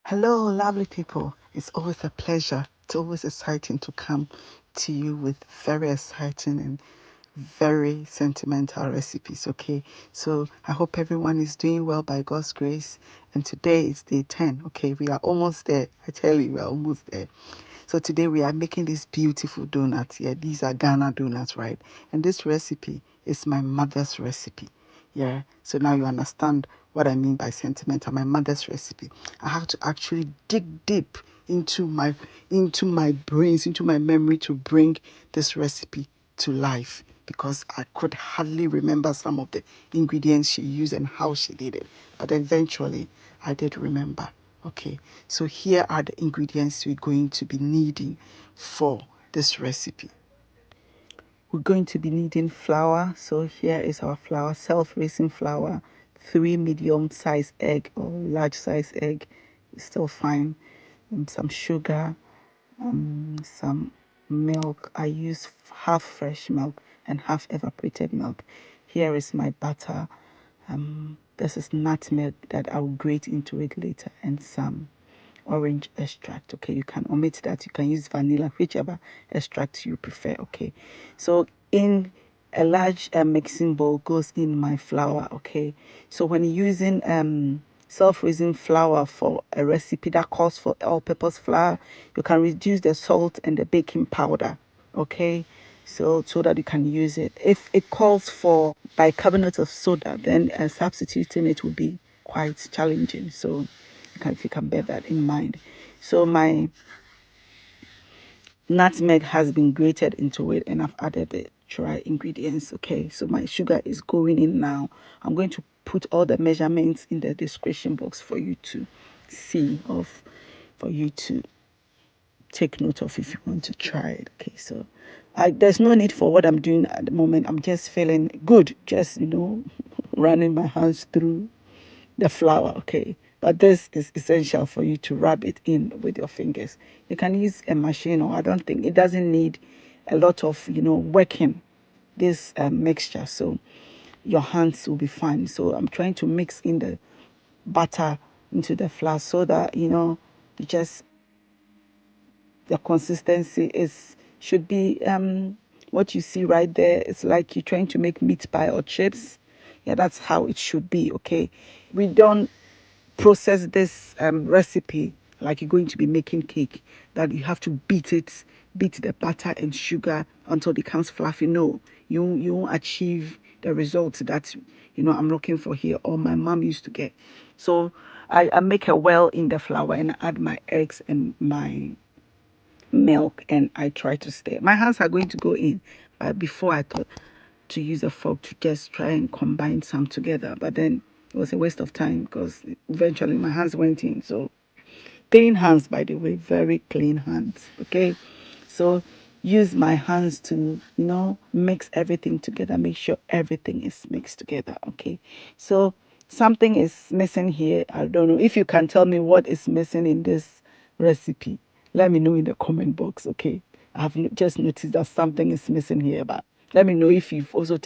Hello, lovely people. It's always a pleasure. It's always exciting to come to you with very exciting and very sentimental recipes. Okay, so I hope everyone is doing well by God's grace. And today is day 10. Okay, we are almost there. I tell you, we are almost there. So today we are making these beautiful donuts. Yeah, these are Ghana donuts, right? And this recipe is my mother's recipe. Yeah, so now you understand what I mean by sentimental. My mother's recipe. I have to actually dig deep into my brains, into my memory to bring this recipe to life because I could hardly remember some of the ingredients she used and how she did it. But eventually I did remember. Okay, so here are the ingredients we're going to be needing for this recipe. We're going to be needing flour. So here is our flour, self-raising flour, 3 medium-sized egg or large-sized egg, still fine, some sugar, some milk. I use half fresh milk and half evaporated milk. Here is my butter. This is nutmeg that I'll grate into it later, and some orange extract. Okay, you can omit that. You can use vanilla, whichever extract you prefer. Okay, so in a large mixing bowl goes in my flour. Okay, so when using self-raising flour for a recipe that calls for all-purpose flour, you can reduce the salt and the baking powder. Okay, so that you can use it. If it calls for bicarbonate of soda, then substituting it will be quite challenging. So if you can bear that in mind. So my nutmeg has been grated into it and I've added the dry ingredients. Okay, so my sugar is going in now. I'm going to put all the measurements in the description box for you to see, for you to take note of if you want to try it. Okay, so there's no need for what I'm doing at the moment. I'm just feeling good, just running my hands through the flour. Okay, but this is essential for you to rub it in with your fingers. You can use a machine, or I don't think it doesn't need a lot of working this mixture, so your hands will be fine. So I'm trying to mix in the butter into the flour so that just the consistency should be what you see right there. It's like you're trying to make meat pie or chips. Yeah, that's how it should be. Okay, we don't process this recipe like you're going to be making cake, that you have to beat the butter and sugar until it becomes fluffy. No, you won't achieve the results that I'm looking for here, or my mom used to get. So I make a well in the flour and I add my eggs and my milk, and I try to stir. My hands are going to go in, but before I thought to use a fork to just try and combine some together, but then it was a waste of time because eventually my hands went in. So clean hands, by the way, very clean hands. Okay, so use my hands to mix everything together, make sure everything is mixed together. Okay, so something is missing here. I don't know if you can tell me what is missing in this recipe. Let me know in the comment box. Okay, I've just noticed that something is missing here, but let me know if you've also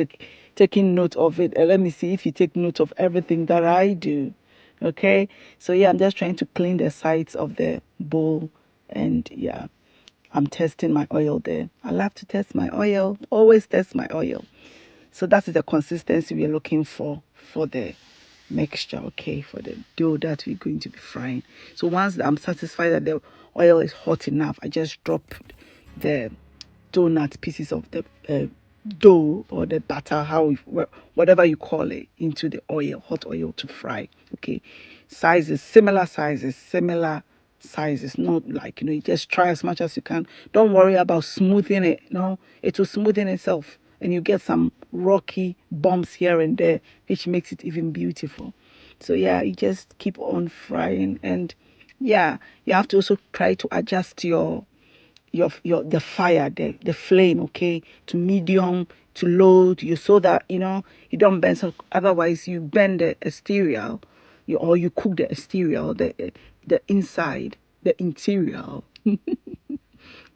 taken note of it, and let me see if you take note of everything that I do. Okay, so yeah, I'm just trying to clean the sides of the bowl, and yeah, I'm testing my oil there. I love to test my oil, always test my oil. So that is the consistency we're looking for the mixture. Okay, for the dough that we're going to be frying. So once I'm satisfied that the oil is hot enough, I just drop the donut pieces of the dough or the batter, whatever you call it, into the oil, hot oil to fry. Okay, similar sizes, not like you just try as much as you can. Don't worry about smoothing it. No, it will smoothen itself, and you get some rocky bumps here and there, which makes it even beautiful. So yeah, you just keep on frying, and yeah, you have to also try to adjust your the fire, the flame, okay, to medium, to low, so that you don't burn. So otherwise you burn the exterior, or you cook the exterior, the inside, the interior.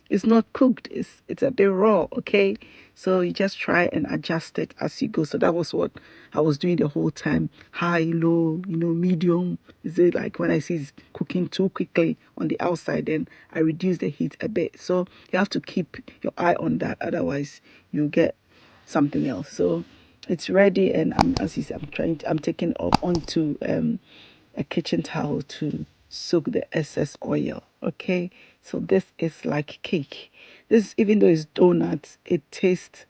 It's not cooked. It's a bit raw, okay? So you just try and adjust it as you go. So that was what I was doing the whole time. High, low, medium. Is it like when I see it's cooking too quickly on the outside, then I reduce the heat a bit. So you have to keep your eye on that, otherwise you get something else. So it's ready, and as you see, I'm taking it off onto a kitchen towel to soak the excess oil. Okay, so this is like cake. This, even though it's donuts, it tastes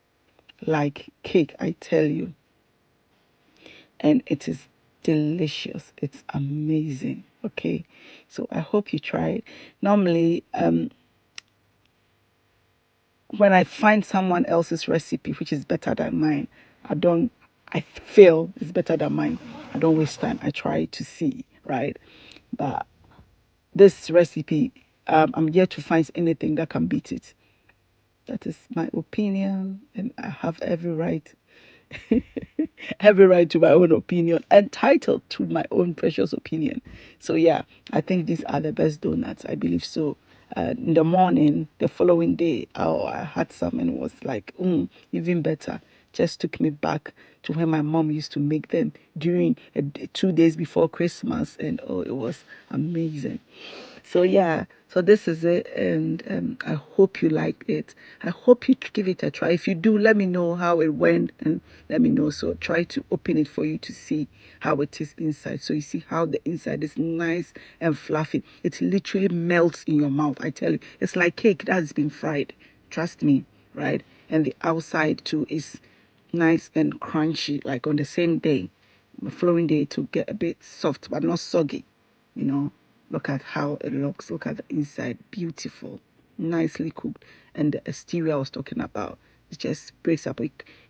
like cake, I tell you, and it is delicious. It's amazing. Okay, so I hope you try it. Normally, when I find someone else's recipe which is better than mine, I don't, I feel it's better than mine, I don't waste time. I try to see, right? But this recipe, I'm yet to find anything that can beat it. That is my opinion, and I have every right, every right to my own opinion, entitled to my own precious opinion. So yeah, I think these are the best donuts. I believe so. In the morning, the following day, oh, I had some and it was like, even better. Just took me back to when my mom used to make them during 2 days before Christmas, and oh, it was amazing. So yeah, so this is it, and I hope you liked it. I hope you give it a try. If you do, let me know how it went, and let me know. So try to open it for you to see how it is inside. So you see how the inside is nice and fluffy. It literally melts in your mouth. I tell you, it's like cake that has been fried. Trust me, right? And the outside too is nice and crunchy, like on the same day, the following day to get a bit soft but not soggy. you know Look at how it looks. Look at the inside. Beautiful, nicely cooked. And the exterior I was talking about, it just breaks up.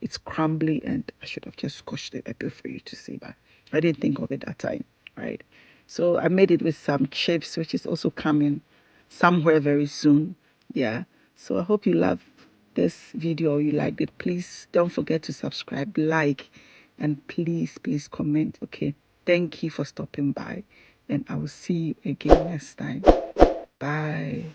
It's crumbly, and I should have just scotched it a bit for you to see, but I didn't think of it that time, right? So I made it with some chips, which is also coming somewhere very soon. Yeah. So I hope you love this video or you liked it. Please don't forget to subscribe, like, and please comment. Okay, thank you for stopping by, and I will see you again next time. Bye.